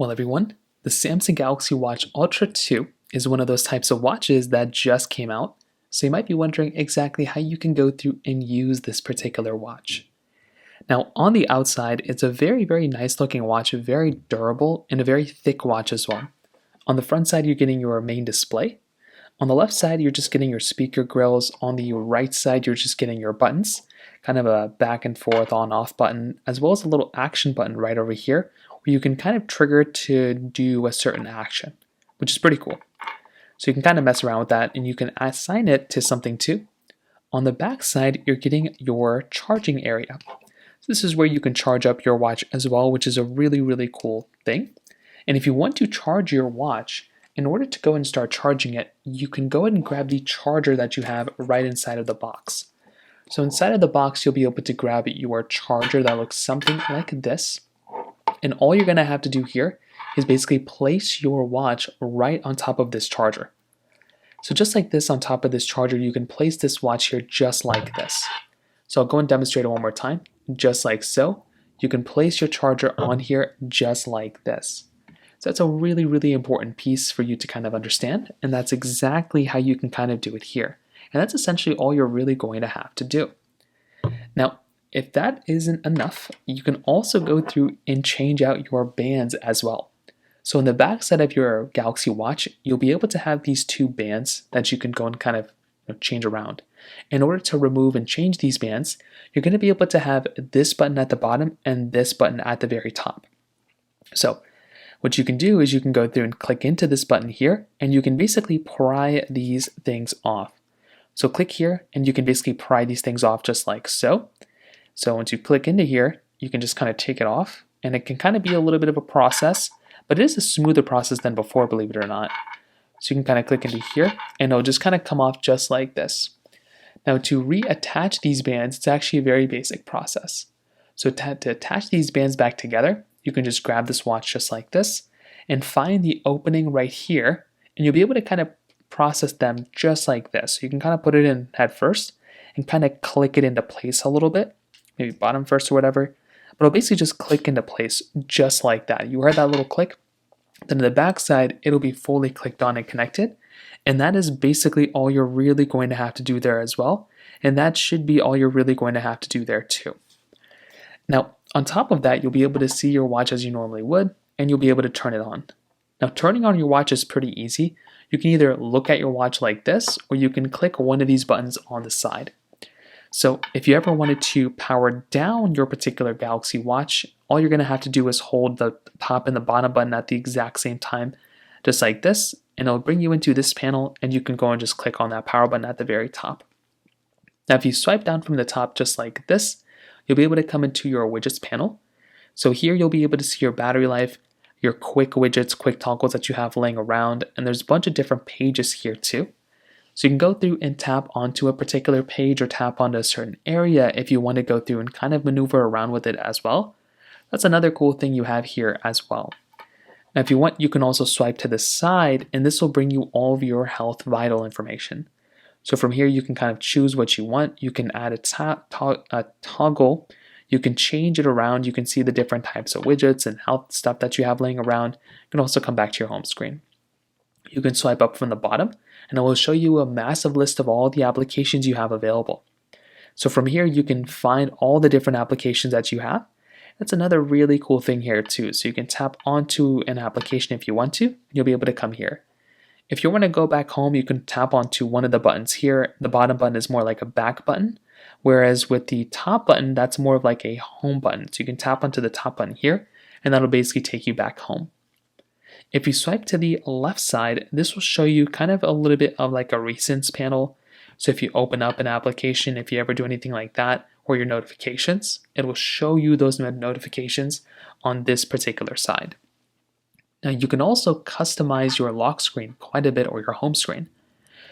Well, everyone, the Samsung Galaxy Watch Ultra 2 is one of those types of watches that just came out, so you might be wondering exactly how you can go through and use this particular watch. Now, on the outside, it's a very nice looking watch, very durable, and a very thick watch as well. On the front side, you're getting your main display. On the left side, you're just getting your speaker grills. On the right side, you're just getting your buttons, kind of a back and forth on-off button, as well as a little action button right over here, where you can kind of trigger to do a certain action, which is pretty cool. So you can kind of mess around with that, and you can assign it to something too. On the back side, you're getting your charging area. So this is where you can charge up your watch as well, which is a really cool thing. And if you want to charge your watch, in order to go and start charging it, you can go ahead and grab the charger that you have right inside of the box. So inside of the box, you'll be able to grab your charger that looks something like this. And all you're going to have to do here is basically place your watch right on top of this charger. So just like this on top of this charger, you can place this watch here just like this. So I'll go and demonstrate it one more time. Just like so, you can place your charger on here just like this. So that's a really important piece for you to kind of understand, and that's exactly how you can kind of do it here. And that's essentially all you're really going to have to do. Now, if that isn't enough, you can also go through and change out your bands as well. So in the back side of your Galaxy Watch, you'll be able to have these two bands that you can go and kind of change around. In order to remove and change these bands, you're going to be able to have this button at the bottom and this button at the very top. So what you can do is you can go through and click into this button here, and you can basically pry these things off. So click here, and you can basically pry these things off just like so. So once you click into here, you can just kind of take it off, and it can kind of be a little bit of a process, but it is a smoother process than before, believe it or not. So you can kind of click into here, and it'll just kind of come off just like this. Now to reattach these bands, it's actually a very basic process. So to attach these bands back together, you can just grab this watch just like this and find the opening right here, and you'll be able to kind of process them just like this. So you can kind of put it in head first and kind of click it into place a little bit, maybe bottom first or whatever, but it'll basically just click into place just like that. You heard that little click? Then on the back side, it'll be fully clicked on and connected. And that is basically all you're really going to have to do there as well. And that should be all you're really going to have to do there too. Now, on top of that, you'll be able to see your watch as you normally would, and you'll be able to turn it on. Now, turning on your watch is pretty easy. You can either look at your watch like this, or you can click one of these buttons on the side. So if you ever wanted to power down your particular Galaxy Watch, all you're going to have to do is hold the top and the bottom button at the exact same time, just like this, and it'll bring you into this panel, and you can go and just click on that power button at the very top. Now, if you swipe down from the top just like this, you'll be able to come into your widgets panel. So here you'll be able to see your battery life, your quick widgets, quick toggles that you have laying around, and there's a bunch of different pages here too. So you can go through and tap onto a particular page or tap onto a certain area if you want to go through and kind of maneuver around with it as well. That's another cool thing you have here as well. Now if you want, you can also swipe to the side, and this will bring you all of your health vital information. So from here you can kind of choose what you want. You can add a toggle. You can change it around. You can see the different types of widgets and health stuff that you have laying around. You can also come back to your home screen. You can swipe up from the bottom, and it will show you a massive list of all the applications you have available. So from here, you can find all the different applications that you have. That's another really cool thing here too. So you can tap onto an application if you want to, and you'll be able to come here. If you want to go back home, you can tap onto one of the buttons here. The bottom button is more like a back button, whereas with the top button, that's more of like a home button. So you can tap onto the top button here, and that'll basically take you back home. If you swipe to the left side, this will show you kind of a little bit of like a recents panel. So if you open up an application, if you ever do anything like that, or your notifications, it will show you those notifications on this particular side. Now you can also customize your lock screen quite a bit, or your home screen.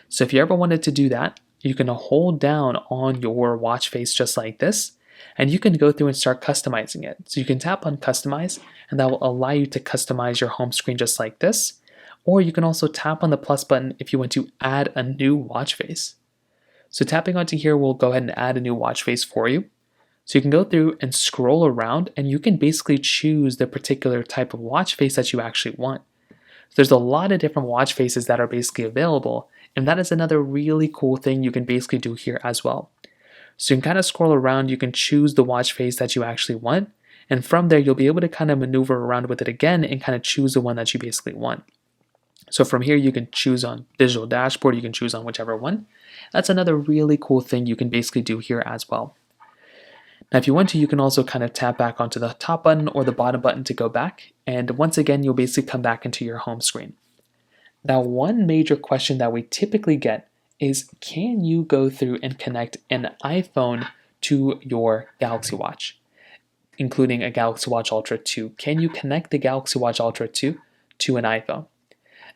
So if you ever wanted to do that, you can hold down on your watch face just like this, and you can go through and start customizing it. So you can tap on customize, and that will allow you to customize your home screen just like this. Or you can also tap on the plus button if you want to add a new watch face. So tapping onto here will go ahead and add a new watch face for you. So you can go through and scroll around and you can basically choose the particular type of watch face that you actually want. There's a lot of different watch faces that are basically available, and that is another really cool thing you can basically do here as well. So you can kind of scroll around, you can choose the watch face that you actually want, and from there you'll be able to kind of maneuver around with it again and kind of choose the one that you basically want. So from here you can choose on digital dashboard, you can choose on whichever one. That's another really cool thing you can basically do here as well. Now if you want to, you can also kind of tap back onto the top button or the bottom button to go back, and once again you'll basically come back into your home screen. Now one major question that we typically get is, can you go through and connect an iPhone to your Galaxy Watch, including a Galaxy Watch Ultra 2? Can you connect the Galaxy Watch Ultra 2 to an iPhone?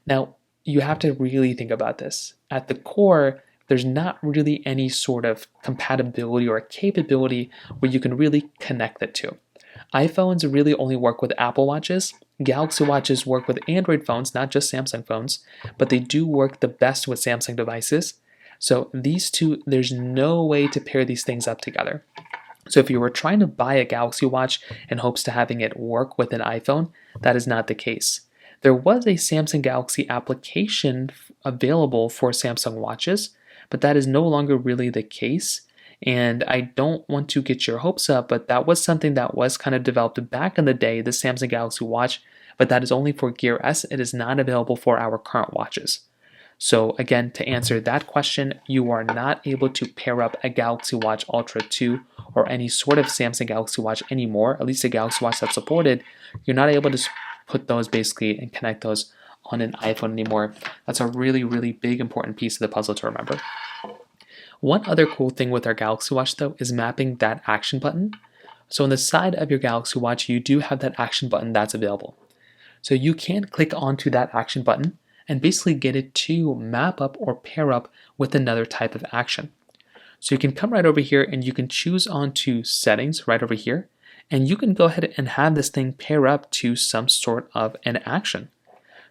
Now, you have to really think about this. At the core, there's not really any sort of compatibility or capability where you can really connect the two. iPhones really only work with Apple Watches. Galaxy Watches work with Android phones, not just Samsung phones, but they do work the best with Samsung devices. So these two, there's no way to pair these things up together. So if you were trying to buy a Galaxy Watch in hopes to having it work with an iPhone, that is not the case. There was a Samsung Galaxy application available for Samsung watches, but that is no longer really the case. And I don't want to get your hopes up, but that was something that was kind of developed back in the day, the Samsung Galaxy Watch, but that is only for Gear S. It is not available for our current watches. So again, to answer that question, you are not able to pair up a Galaxy Watch Ultra 2 or any sort of Samsung Galaxy Watch anymore, at least a Galaxy Watch that's supported. You're not able to put those basically and connect those on an iPhone anymore. That's a really, really big important piece of the puzzle to remember. One other cool thing with our Galaxy Watch though is mapping that action button. So on the side of your Galaxy Watch, you do have that action button that's available. So you can click onto that action button and basically get it to map up or pair up with another type of action. So you can come right over here and you can choose onto settings right over here, and you can go ahead and have this thing pair up to some sort of an action.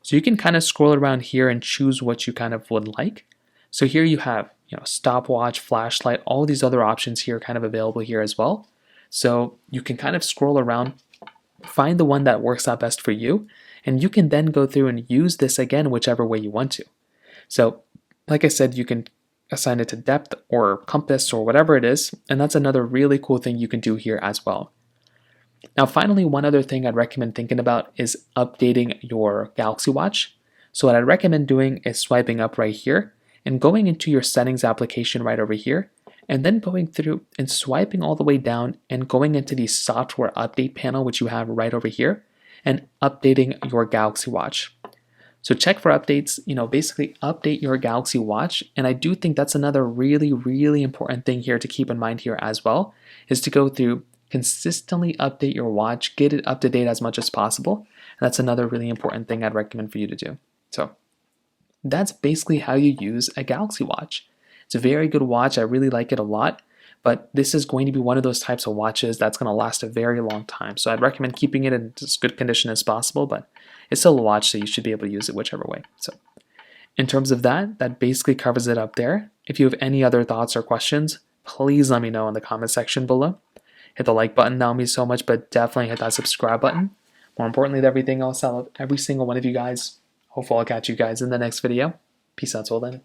So you can kind of scroll around here and choose what you kind of would like. So here you have, stopwatch, flashlight, all these other options here kind of available here as well. So you can kind of scroll around, find the one that works out best for you, and you can then go through and use this again whichever way you want to. So like I said, you can assign it to depth or compass or whatever it is, and that's another really cool thing you can do here as well. Now finally, one other thing I'd recommend thinking about is updating your Galaxy Watch. So what I'd recommend doing is swiping up right here and going into your settings application right over here, and then going through and swiping all the way down and going into the software update panel, which you have right over here, and updating your Galaxy Watch. So check for updates, basically update your Galaxy Watch. And I do think that's another really, really important thing here to keep in mind here as well, is to go through, consistently update your watch, get it up to date as much as possible. And that's another really important thing I'd recommend for you to do. So that's basically how you use a Galaxy Watch. It's a very good watch. I really like it a lot, but this is going to be one of those types of watches that's going to last a very long time. So I'd recommend keeping it in as good condition as possible, but it's still a watch, so you should be able to use it whichever way. So in terms of that basically covers it up there. If you have any other thoughts or questions, please let me know in the comment section below. Hit the like button, that would mean so much, but definitely hit that subscribe button. More importantly than everything else, I love every single one of you guys. Hopefully I'll catch you guys in the next video. Peace out till then.